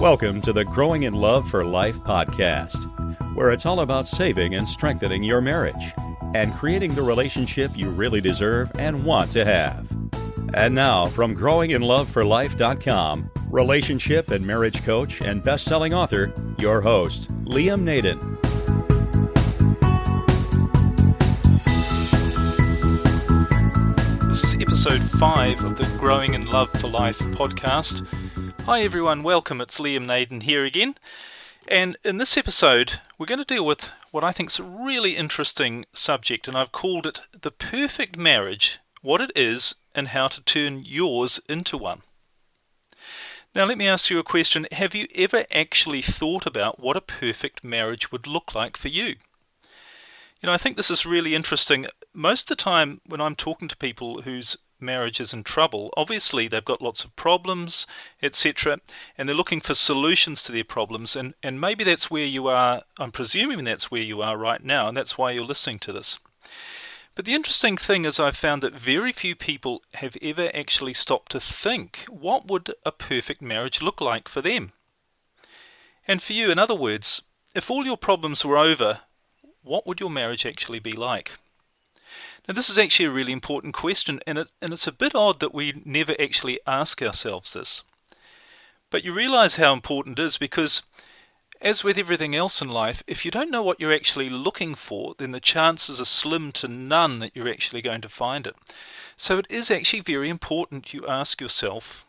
Welcome to the Growing in Love for Life podcast, where it's all about saving and strengthening your marriage and creating the relationship you really deserve and want to have. And now, from growinginloveforlife.com, relationship and marriage coach and best-selling author, your host, Liam Naden. This is episode 5 of the Growing in Love for Life podcast. Hi everyone, welcome. It's Liam Naden here again. And in this episode, we're going to deal with what I think is a really interesting subject, and I've called it The Perfect Marriage, what it is, and how to turn yours into one. Now let me ask you a question. Have you ever actually thought about what a perfect marriage would look like for you? You know, I think this is really interesting. Most of the time when I'm talking to people whose marriage is in trouble, obviously they've got lots of problems, etc., and they're looking for solutions to their problems, and maybe that's where you are. I'm presuming that's where you are right now, and that's why you're listening to this. But the interesting thing is I've found that very few people have ever actually stopped to think, what would a perfect marriage look like for them? And for you, in other words, if all your problems were over, what would your marriage actually be like? Now this is actually a really important question, and it's a bit odd that we never actually ask ourselves this. But you realize how important it is, because as with everything else in life, if you don't know what you're actually looking for, then the chances are slim to none that you're actually going to find it. So it is actually very important you ask yourself,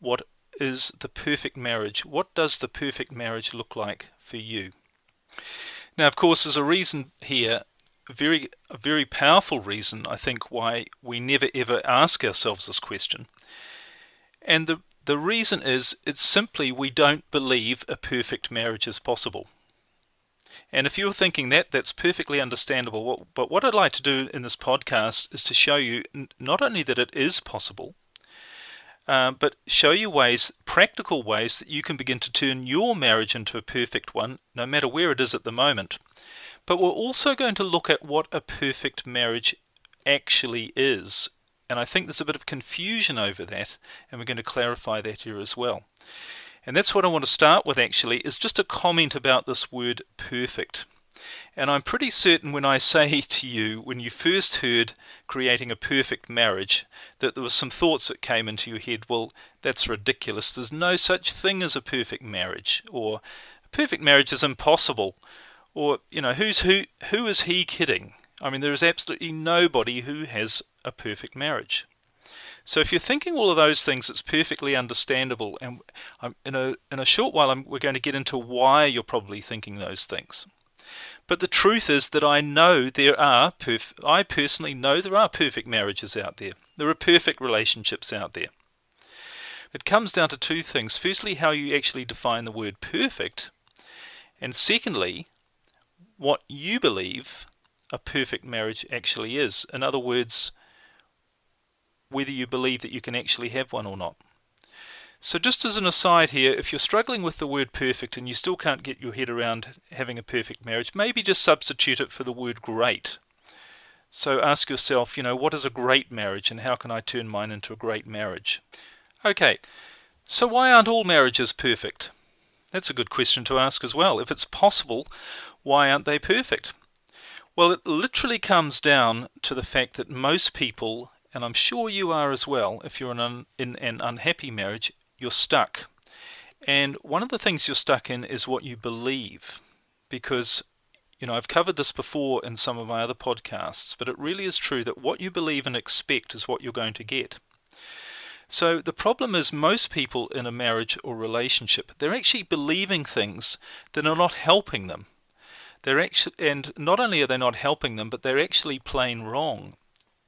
what is the perfect marriage? What does the perfect marriage look like for you? Now, of course, there's a reason here, a very powerful reason, I think, why we never ever ask ourselves this question. And the reason is, it's simply we don't believe a perfect marriage is possible. And if you're thinking that, that's perfectly understandable. But what I'd like to do in this podcast is to show you not only that it is possible, but show you practical ways that you can begin to turn your marriage into a perfect one, no matter where it is at the moment. But we're also going to look at what a perfect marriage actually is. And I think there's a bit of confusion over that, and we're going to clarify that here as well. And that's what I want to start with, actually, is just a comment about this word perfect. And I'm pretty certain when I say to you, when you first heard creating a perfect marriage, that there were some thoughts that came into your head. Well, that's ridiculous. There's no such thing as a perfect marriage, or a perfect marriage is impossible, or, you know, who is he kidding? I mean, there is absolutely nobody who has a perfect marriage. So if you're thinking all of those things, it's perfectly understandable, and in a short while we're going to get into why you're probably thinking those things. But the truth is that I personally know there are perfect marriages out there. There are perfect relationships out there. It comes down to two things. Firstly, how you actually define the word perfect. And secondly, what you believe a perfect marriage actually is. In other words, whether you believe that you can actually have one or not. So just as an aside here, if you're struggling with the word perfect and you still can't get your head around having a perfect marriage, maybe just substitute it for the word great. So ask yourself, you know, what is a great marriage, and how can I turn mine into a great marriage? Okay, so why aren't all marriages perfect? That's a good question to ask as well. If it's possible, why aren't they perfect? Well, it literally comes down to the fact that most people, and I'm sure you are as well, if you're in an unhappy marriage, you're stuck. And one of the things you're stuck in is what you believe. Because, you know, I've covered this before in some of my other podcasts, but it really is true that what you believe and expect is what you're going to get. So the problem is, most people in a marriage or relationship, they're actually believing things that are not helping them. And not only are they not helping them, but they're actually plain wrong.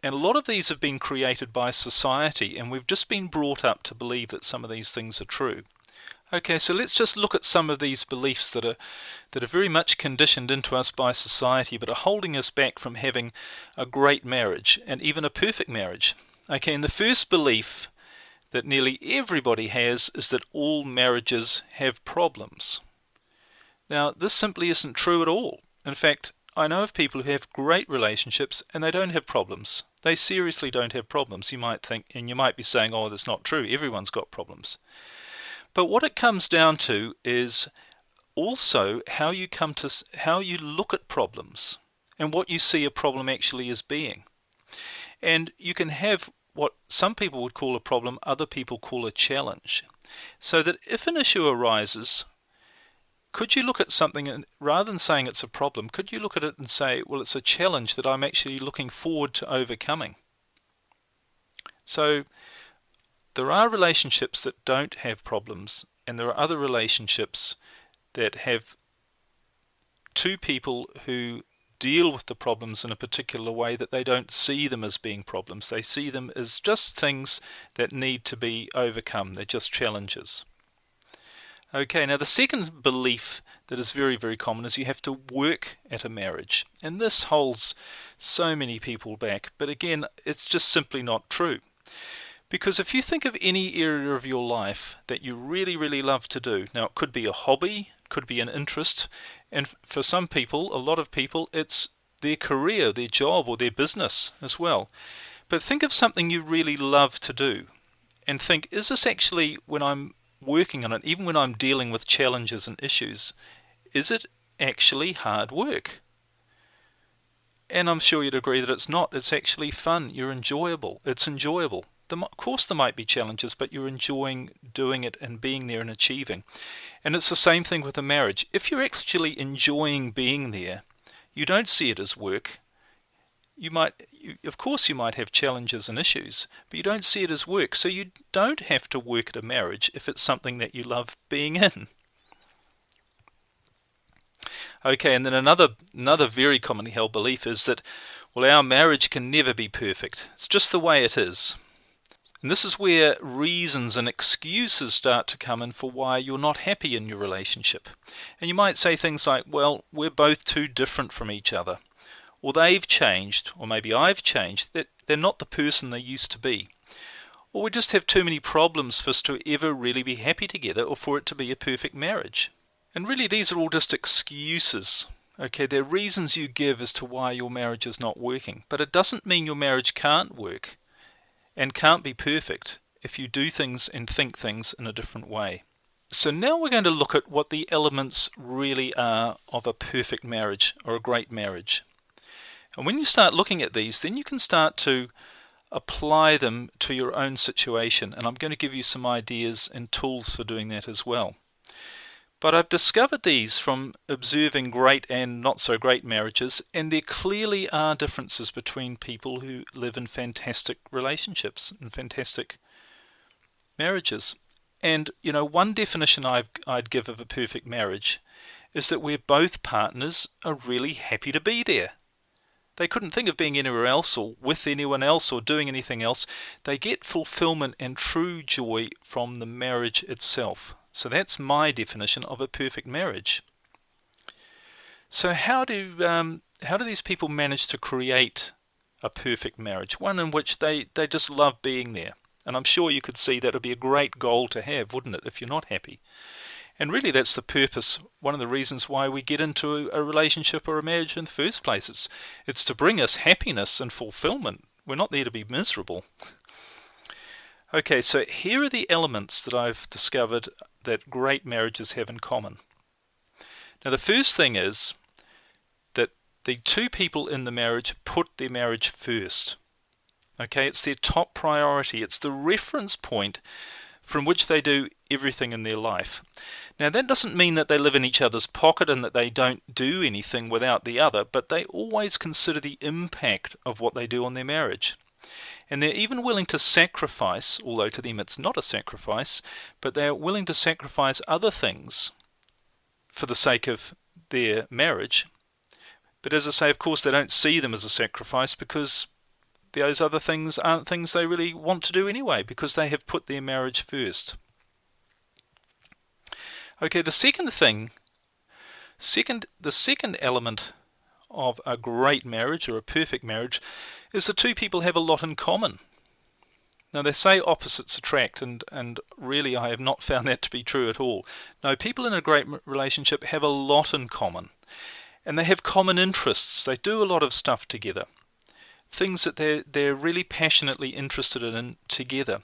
And a lot of these have been created by society, and we've just been brought up to believe that some of these things are true. Okay, so let's just look at some of these beliefs that are very much conditioned into us by society, but are holding us back from having a great marriage, and even a perfect marriage. Okay, and the first belief that nearly everybody has is that all marriages have problems. Now, this simply isn't true at all. In fact, I know of people who have great relationships and they don't have problems. They seriously don't have problems. You might think, and you might be saying, oh, that's not true. Everyone's got problems. But what it comes down to is also how you look at problems and what you see a problem actually as being. And you can have what some people would call a problem, other people call a challenge. So that if an issue arises, could you look at something and rather than saying it's a problem, could you look at it and say, well, it's a challenge that I'm actually looking forward to overcoming? So there are relationships that don't have problems, and there are other relationships that have two people who deal with the problems in a particular way, that they don't see them as being problems. They see them as just things that need to be overcome. They're just challenges. Okay, now the second belief that is very, very common is you have to work at a marriage. And this holds so many people back. But again, it's just simply not true. Because if you think of any area of your life that you really, really love to do, now it could be a hobby, it could be an interest, and for some people, a lot of people, it's their career, their job, or their business as well. But think of something you really love to do, and think, is this actually, when I'm working on it, even when I'm dealing with challenges and issues, is it actually hard work? And I'm sure you'd agree that it's not. It's actually fun. It's enjoyable. Of course there might be challenges, but you're enjoying doing it and being there and achieving. And it's the same thing with a marriage. If you're actually enjoying being there, you don't see it as work. Of course you might have challenges and issues, but you don't see it as work. So you don't have to work at a marriage if it's something that you love being in. Okay, and then another very commonly held belief is that, well, our marriage can never be perfect. It's just the way it is. And this is where reasons and excuses start to come in for why you're not happy in your relationship. And you might say things like, well, we're both too different from each other. Or they've changed, or maybe I've changed, that they're not the person they used to be. Or we just have too many problems for us to ever really be happy together, or for it to be a perfect marriage. And really these are all just excuses. Okay, they're reasons you give as to why your marriage is not working. But it doesn't mean your marriage can't work and can't be perfect if you do things and think things in a different way. So now we're going to look at what the elements really are of a perfect marriage or a great marriage. And when you start looking at these, then you can start to apply them to your own situation. And I'm going to give you some ideas and tools for doing that as well. But I've discovered these from observing great and not so great marriages, and there clearly are differences between people who live in fantastic relationships and fantastic marriages. And, one definition I'd give of a perfect marriage is that where both partners are really happy to be there. They couldn't think of being anywhere else or with anyone else or doing anything else. They get fulfillment and true joy from the marriage itself. So that's my definition of a perfect marriage. So how do these people manage to create a perfect marriage? One in which they just love being there. And I'm sure you could see that would be a great goal to have, wouldn't it, if you're not happy? And really that's the purpose, one of the reasons why we get into a relationship or a marriage in the first place. It's to bring us happiness and fulfillment. We're not there to be miserable. Okay, so here are the elements that I've discovered that great marriages have in common. Now the first thing is that the two people in the marriage put their marriage first. Okay, it's their top priority. It's the reference point from which they do everything in their life. Now that doesn't mean that they live in each other's pocket and that they don't do anything without the other, but they always consider the impact of what they do on their marriage. And they're even willing to sacrifice, although to them it's not a sacrifice, but they're willing to sacrifice other things for the sake of their marriage. But as I say, of course, they don't see them as a sacrifice because those other things aren't things they really want to do anyway, because they have put their marriage first. Okay, the second element of a great marriage or a perfect marriage is the two people have a lot in common. Now they say opposites attract, and really I have not found that to be true at all. No, people in a great relationship have a lot in common, and they have common interests. They do a lot of stuff together, things that they're really passionately interested in together.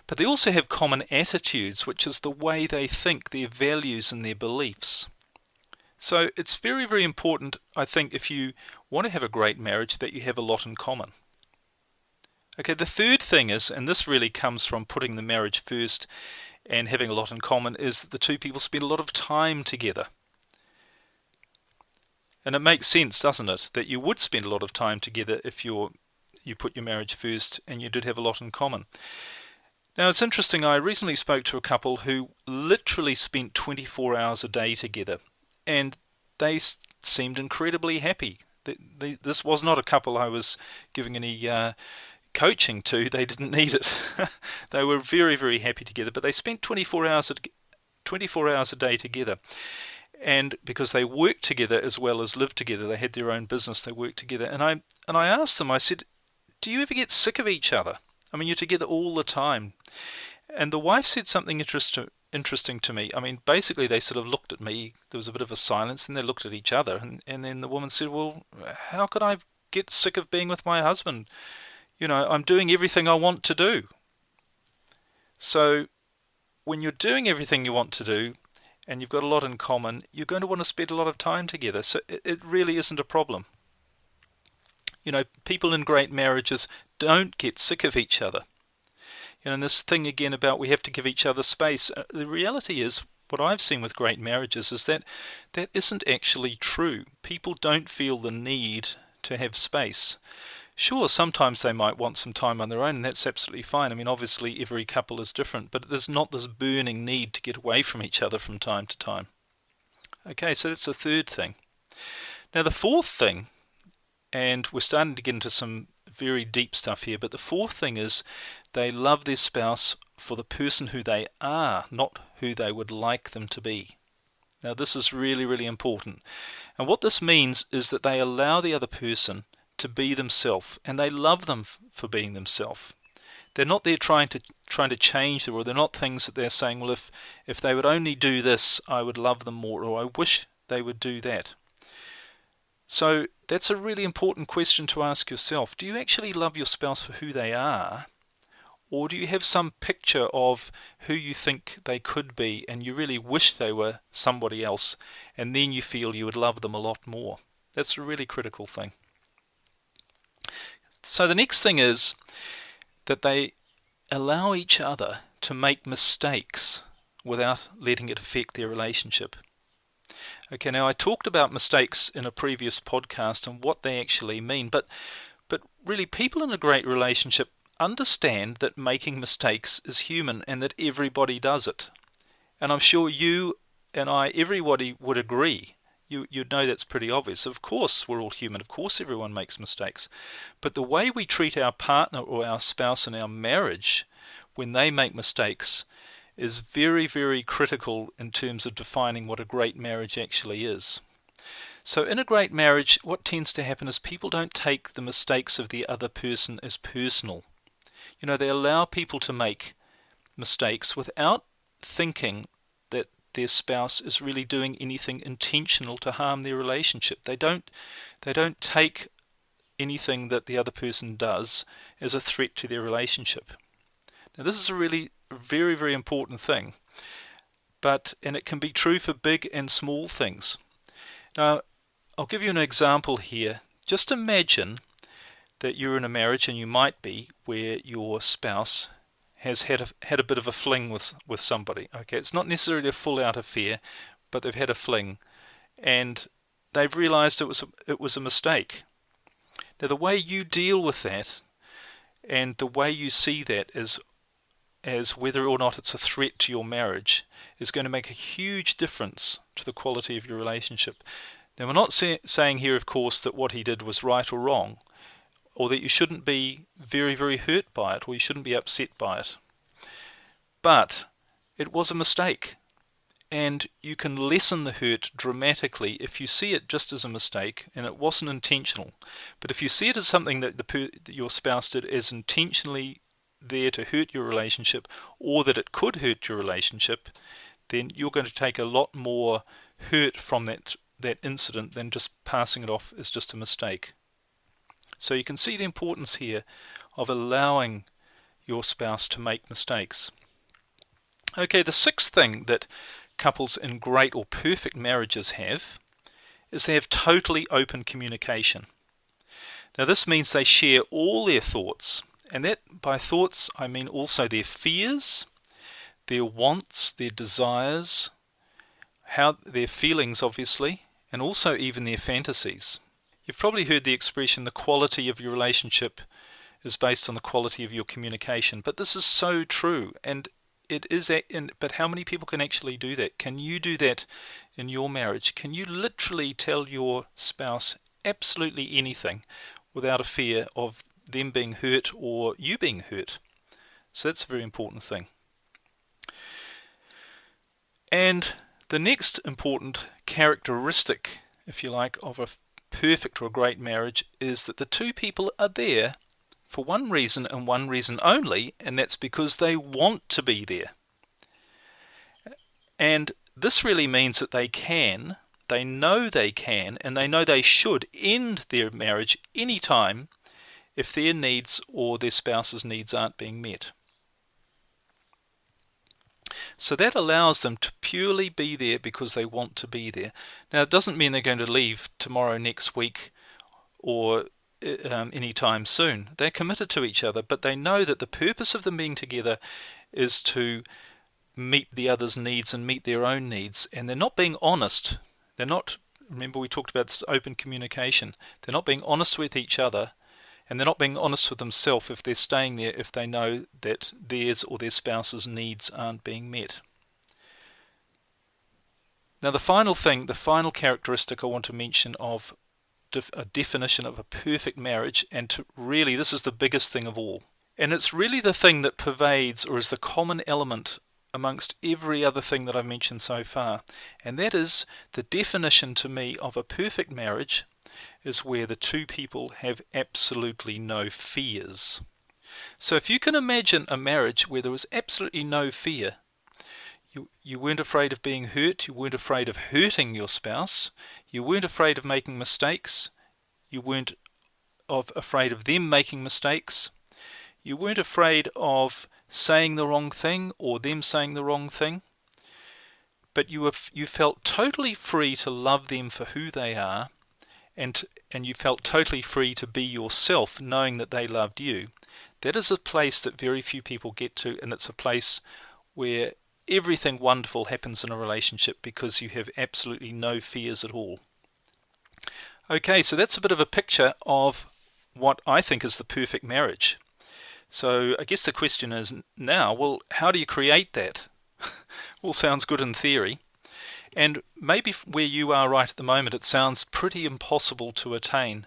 But they also have common attitudes, which is the way they think, their values and their beliefs. So it's very, very important, I think, if you want to have a great marriage, that you have a lot in common. Okay, the third thing is, and this really comes from putting the marriage first and having a lot in common, is that the two people spend a lot of time together. And it makes sense, doesn't it, that you would spend a lot of time together if you put your marriage first and you did have a lot in common. Now, it's interesting, I recently spoke to a couple who literally spent 24 hours a day together, and they seemed incredibly happy. This was not a couple I was giving any coaching to. They didn't need it. They were very, very happy together, but they spent 24 hours a day together. And because they worked together as well as lived together, they had their own business, they worked together. And I asked them, I said, do you ever get sick of each other? I mean, you're together all the time. And the wife said something interesting to me. I mean, basically they sort of looked at me, there was a bit of a silence, and they looked at each other. And then the woman said, well, how could I get sick of being with my husband? You know, I'm doing everything I want to do. So when you're doing everything you want to do, and you've got a lot in common, you're going to want to spend a lot of time together. So it really isn't a problem. You know, people in great marriages don't get sick of each other. You know, and this thing again about we have to give each other space, the reality is, what I've seen with great marriages is that isn't actually true. People don't feel the need to have space. Sure, sometimes they might want some time on their own, and that's absolutely fine. I mean, obviously every couple is different, but there's not this burning need to get away from each other from time to time. Okay, so that's the third thing. Now the fourth thing, and we're starting to get into some very deep stuff here, but the fourth thing is they love their spouse for the person who they are, not who they would like them to be. Now this is really, really important. And what this means is that they allow the other person to be themselves, and they love them for being themselves. They're not there trying to change them, or they're not things that they're saying, well, if they would only do this, I would love them more, or I wish they would do that. So that's a really important question to ask yourself. Do you actually love your spouse for who they are, or do you have some picture of who you think they could be, and you really wish they were somebody else, and then you feel you would love them a lot more? That's a really critical thing. So the next thing is that they allow each other to make mistakes without letting it affect their relationship. Okay, now I talked about mistakes in a previous podcast and what they actually mean, but really people in a great relationship understand that making mistakes is human and that everybody does it. And I'm sure you and I, everybody would agree. You'd know that's pretty obvious. Of course we're all human. Of course everyone makes mistakes. But the way we treat our partner or our spouse in our marriage when they make mistakes is very, very critical in terms of defining what a great marriage actually is. So in a great marriage, what tends to happen is people don't take the mistakes of the other person as personal. You know, they allow people to make mistakes without thinking that their spouse is really doing anything intentional to harm their relationship. They don't take anything that the other person does as a threat to their relationship. Now this is a really very, very important thing, and it can be true for big and small things. Now I'll give you an example here. Just imagine that you're in a marriage, and you might be, where your spouse has had a bit of a fling with somebody. Okay, it's not necessarily a full-out affair, but they've had a fling, and they've realised it was a mistake. Now, the way you deal with that, and the way you see that as whether or not it's a threat to your marriage, is going to make a huge difference to the quality of your relationship. Now, we're not saying here, of course, that what he did was right or wrong, or that you shouldn't be very, very hurt by it, or you shouldn't be upset by it. But it was a mistake, and you can lessen the hurt dramatically if you see it just as a mistake, and it wasn't intentional. But if you see it as something that your spouse did as intentionally there to hurt your relationship, or that it could hurt your relationship, then you're going to take a lot more hurt from that incident than just passing it off as just a mistake. So you can see the importance here of allowing your spouse to make mistakes. Okay, the sixth thing that couples in great or perfect marriages have is they have totally open communication. Now this means they share all their thoughts, and that by thoughts I mean also their fears, their wants, their desires, their feelings obviously, and also even their fantasies. You've probably heard the expression, the quality of your relationship is based on the quality of your communication, but this is so true, and it is. But how many people can actually do that? Can you do that in your marriage? Can you literally tell your spouse absolutely anything without a fear of them being hurt or you being hurt? So that's a very important thing. And the next important characteristic, if you like, of a perfect or a great marriage is that the two people are there for one reason and one reason only, and that's because they want to be there. And this really means that they know they can, and they know they should end their marriage anytime if their needs or their spouse's needs aren't being met. So that allows them to purely be there because they want to be there. Now, it doesn't mean they're going to leave tomorrow, next week, or any time soon. They're committed to each other, but they know that the purpose of them being together is to meet the other's needs and meet their own needs. And they're not being honest. Remember we talked about this open communication. They're not being honest with each other, and they're not being honest with themselves if they're staying there, if they know that theirs or their spouse's needs aren't being met. Now the final characteristic I want to mention of a definition of a perfect marriage, and really this is the biggest thing of all. And it's really the thing that pervades or is the common element amongst every other thing that I've mentioned so far. And that is the definition to me of a perfect marriage is where the two people have absolutely no fears. So if you can imagine a marriage where there was absolutely no fear, you weren't afraid of being hurt, you weren't afraid of hurting your spouse, you weren't afraid of making mistakes, you weren't afraid of them making mistakes, you weren't afraid of saying the wrong thing or them saying the wrong thing, but you felt totally free to love them for who they are, and you felt totally free to be yourself, knowing that they loved you. That is a place that very few people get to, and it's a place where everything wonderful happens in a relationship because you have absolutely no fears at all. Okay, so that's a bit of a picture of what I think is the perfect marriage. So I guess the question is now, well, how do you create that? All sounds good in theory. And maybe where you are right at the moment, it sounds pretty impossible to attain.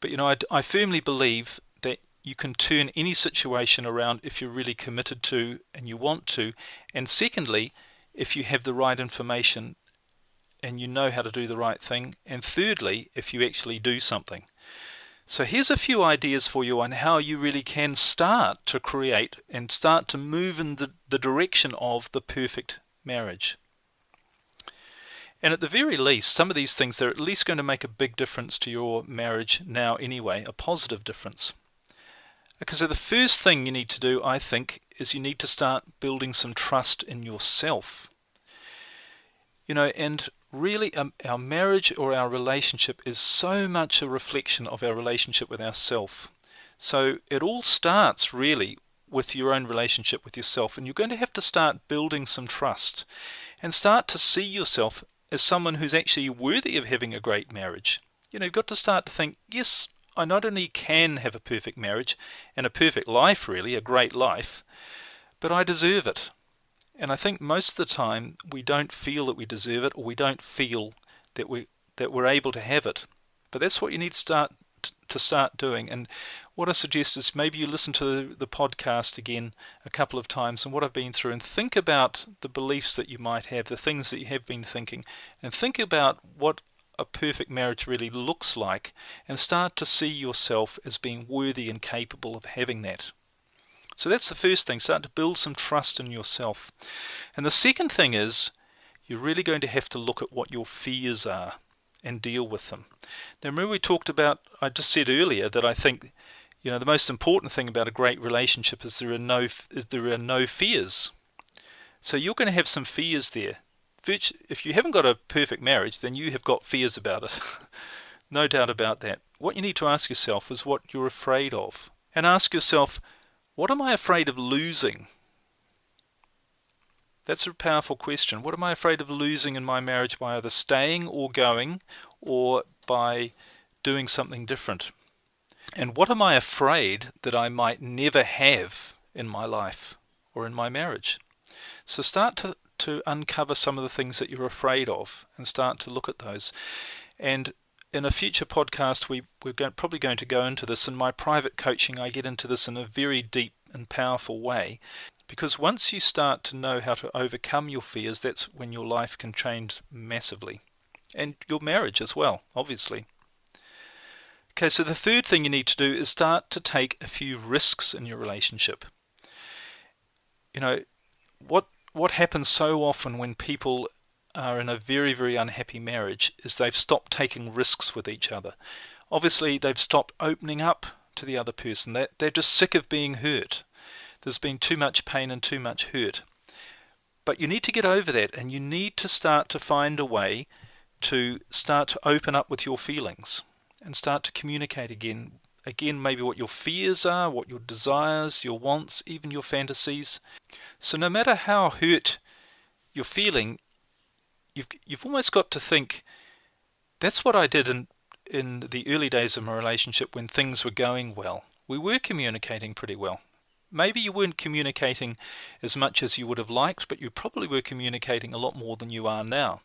But I firmly believe that you can turn any situation around if you're really committed to and you want to. And secondly, if you have the right information and you know how to do the right thing. And thirdly, if you actually do something. So here's a few ideas for you on how you really can start to create and start to move in the direction of the perfect marriage. And at the very least, some of these things are at least going to make a big difference to your marriage now anyway, a positive difference. Okay, so the first thing you need to do, I think, is you need to start building some trust in yourself. And really our marriage or our relationship is so much a reflection of our relationship with ourself. So it all starts really with your own relationship with yourself, and you're going to have to start building some trust and start to see yourself as someone who's actually worthy of having a great marriage. You've got to start to think, yes, I not only can have a perfect marriage and a perfect life, really, a great life, but I deserve it. And I think most of the time we don't feel that we deserve it, or we don't feel that we're able to have it. But that's what you need to start doing. And what I suggest is maybe you listen to the podcast again a couple of times and what I've been through, and think about the beliefs that you might have, the things that you have been thinking, and think about what a perfect marriage really looks like, and start to see yourself as being worthy and capable of having that. So that's the first thing, start to build some trust in yourself. And the second thing is, you're really going to have to look at what your fears are and deal with them. Now remember I just said earlier that I think, The most important thing about a great relationship is there are no fears. So you're going to have some fears there. If you haven't got a perfect marriage, then you have got fears about it. No doubt about that. What you need to ask yourself is what you're afraid of. And ask yourself, what am I afraid of losing? That's a powerful question. What am I afraid of losing in my marriage by either staying or going, or by doing something different? And what am I afraid that I might never have in my life or in my marriage? So start to uncover some of the things that you're afraid of and start to look at those. And in a future podcast, we're probably going to go into this. In my private coaching, I get into this in a very deep and powerful way. Because once you start to know how to overcome your fears, that's when your life can change massively. And your marriage as well, obviously. Okay, so the third thing you need to do is start to take a few risks in your relationship. What happens so often when people are in a very, very unhappy marriage is they've stopped taking risks with each other. Obviously, they've stopped opening up to the other person. They're just sick of being hurt. There's been too much pain and too much hurt. But you need to get over that, and you need to start to find a way to start to open up with your feelings and start to communicate again. Again, maybe what your fears are, what your desires, your wants, even your fantasies. So no matter how hurt you're feeling, you've almost got to think, that's what I did in the early days of my relationship when things were going well. We were communicating pretty well. Maybe you weren't communicating as much as you would have liked, but you probably were communicating a lot more than you are now.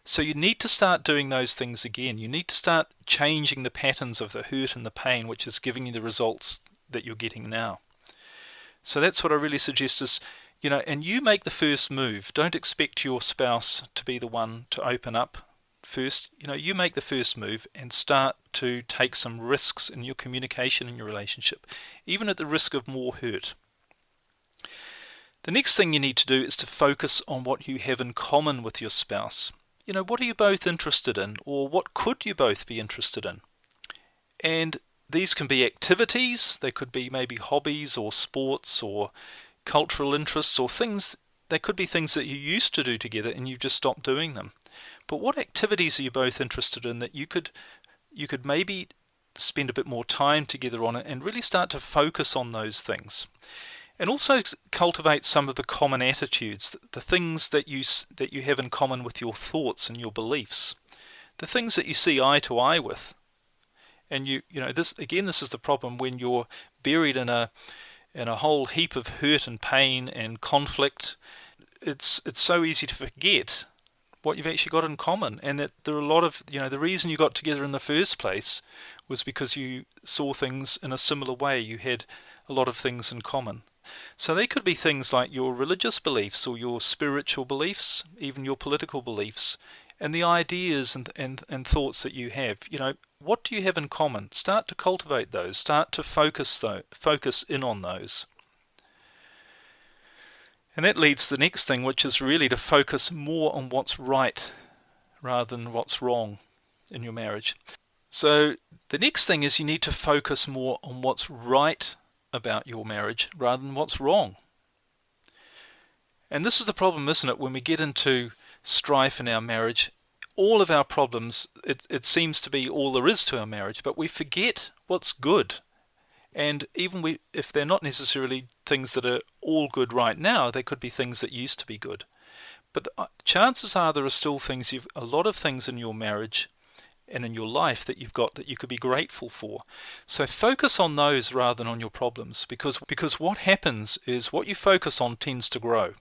So you need to start doing those things again. You need to start changing the patterns of the hurt and the pain, which is giving you the results that you're getting now. So that's what I really suggest is, and you make the first move. Don't expect your spouse to be the one to open up first. You make the first move and start to take some risks in your communication in your relationship, even at the risk of more hurt. The next thing you need to do is to focus on what you have in common with your spouse. What are you both interested in, or what could you both be interested in? And these can be activities, they could be maybe hobbies or sports or cultural interests or things. They could be things that you used to do together and you've just stopped doing them. But what activities are you both interested in that you could maybe spend a bit more time together on it and really start to focus on those things? And also cultivate some of the common attitudes, the things that you have in common with your thoughts and your beliefs, the things that you see eye to eye with. And this is the problem when you're buried in a whole heap of hurt and pain and conflict. It's so easy to forget what you've actually got in common, and that there are a lot of the reason you got together in the first place was because you saw things in a similar way. You had a lot of things in common. So they could be things like your religious beliefs or your spiritual beliefs, even your political beliefs, and the ideas and thoughts that you have. What do you have in common? Start to cultivate those. Start to focus in on those. And that leads to the next thing, which is really to focus more on what's right rather than what's wrong in your marriage. So the next thing is you need to focus more on what's right about your marriage rather than what's wrong. And this is the problem, isn't it? When we get into strife in our marriage, all of our problems, it seems to be all there is to our marriage, but we forget what's good. And even if they're not necessarily things that are all good right now, they could be things that used to be good. But chances are there are still a lot of things in your marriage and in your life that you've got that you could be grateful for. So focus on those rather than on your problems, because what happens is what you focus on tends to grow.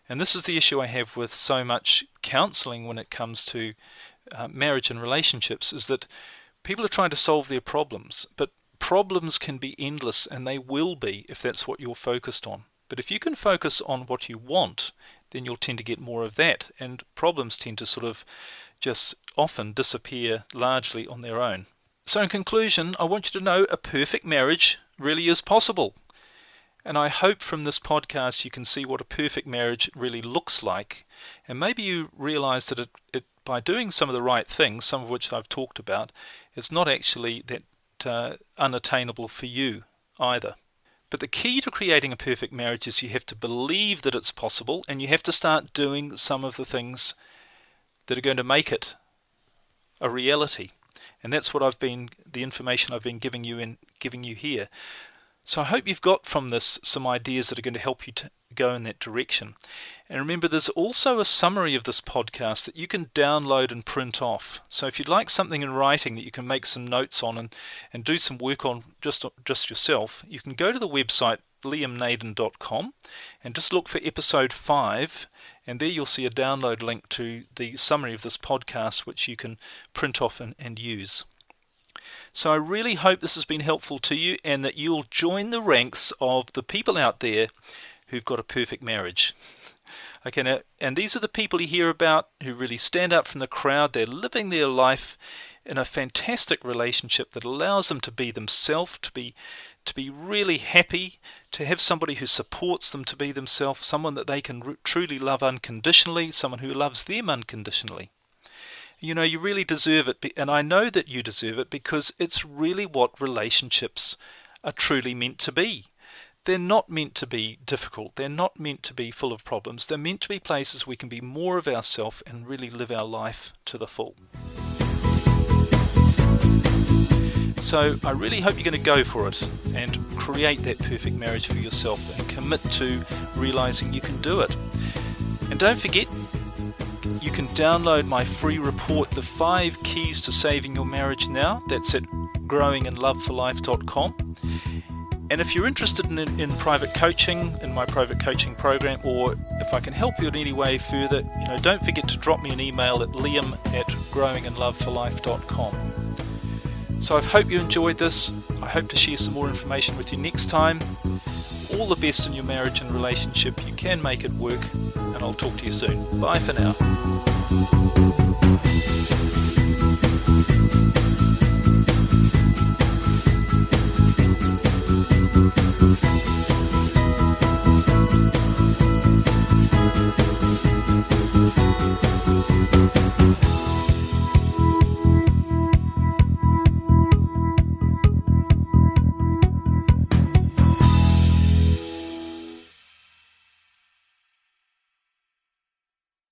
And this is the issue I have with so much counseling when it comes to marriage and relationships, is that people are trying to solve their problems, but problems can be endless, and they will be if that's what you're focused on. But if you can focus on what you want, then you'll tend to get more of that, and problems tend to sort of just often disappear largely on their own. So in conclusion, I want you to know a perfect marriage really is possible. And I hope from this podcast you can see what a perfect marriage really looks like. And maybe you realize that it by doing some of the right things, some of which I've talked about, it's not actually that unattainable for you either. But the key to creating a perfect marriage is you have to believe that it's possible, and you have to start doing some of the things that are going to make it a reality. And that's what the information I've been giving you here. So I hope you've got from this some ideas that are going to help you to go in that direction. And remember, there's also a summary of this podcast that you can download and print off. So if you'd like something in writing that you can make some notes on and do some work on just yourself, you can go to the website liamnaden.com and just look for episode 5, and there you'll see a download link to the summary of this podcast, which you can print off and use. So I really hope this has been helpful to you, and that you'll join the ranks of the people out there who've got a perfect marriage. Okay, now, and these are the people you hear about who really stand out from the crowd. They're living their life in a fantastic relationship that allows them to be themselves, to be really happy, to have somebody who supports them to be themselves, someone that they can truly love unconditionally, someone who loves them unconditionally. You know, you really deserve it, and I know that you deserve it, because it's really what relationships are truly meant to be. They're not meant to be difficult. They're not meant to be full of problems. They're meant to be places we can be more of ourselves and really live our life to the full. So I really hope you're going to go for it and create that perfect marriage for yourself and commit to realizing you can do it. And don't forget, you can download my free report, The 5 Keys to Saving Your Marriage Now. That's at growinginloveforlife.com. And if you're interested in private coaching, in my private coaching program, or if I can help you in any way further, don't forget to drop me an email at liam@growinginloveforlife.com. So I hope you enjoyed this. I hope to share some more information with you next time. All the best in your marriage and relationship. You can make it work, and I'll talk to you soon. Bye for now.